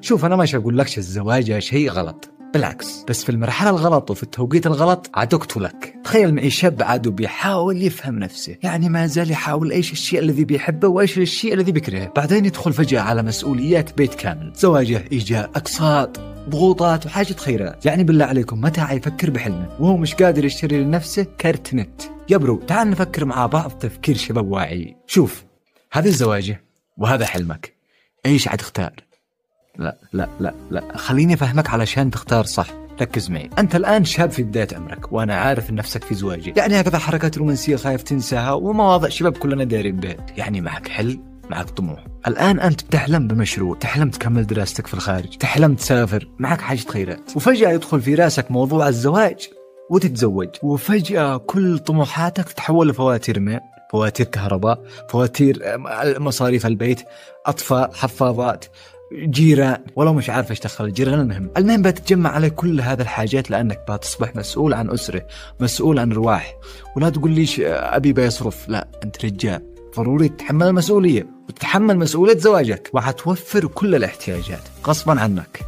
شوف أنا مش أقول لكش الزواج شيء غلط، بالعكس، بس في المرحلة الغلط وفي التوقيت الغلط عاد اقتلك. تخيل معي شاب عاد بيحاول يفهم نفسه، يعني ما زال يحاول ايش الشيء الذي بيحبه وايش الشيء الذي بيكرهه، بعدين يدخل فجأة على مسؤوليات بيت كامل، زواجه، إيجاء، أقساط، ضغوطات وحاجة خيرات. يعني بالله عليكم متى يفكر بحلمه وهو مش قادر يشتري لنفسه كارت نت؟ يا برو تعال نفكر مع بعض تفكير شباب واعي. شوف، هذه الزواجة وهذا حلمك، ايش حتختار؟ لا لا لا لا، خليني أفهمك علشان تختار صح. ركز معي، أنت الآن شاب في بداية عمرك، وأنا عارف إن نفسك في زواجي، يعني هكذا حركات رومانسية خايف تنساها ومواضيع شباب كلنا دايرين بها. يعني معك حلم، معك طموح. الآن أنت بتحلم بمشروع، تحلم تكمل دراستك في الخارج، تحلم تسافر، معك حاجة خيرات، وفجأة يدخل في راسك موضوع الزواج وتتزوج، وفجأة كل طموحاتك تتحول لفواتير ماء، فواتير كهرباء، فواتير مصاريف البيت، أطفال، حفاضات، جيران، ولو مش عارف ايش دخل الجيران. المهم بتتجمع عليك كل هذه الحاجات لأنك بتصبح مسؤول عن أسرة، مسؤول عن رواح. ولا تقول ليش أبي بيصرف، لا، أنت رجال ضروري تتحمل المسؤولية وتتحمل مسؤولية زواجك، وحتوفر كل الاحتياجات غصبا عنك.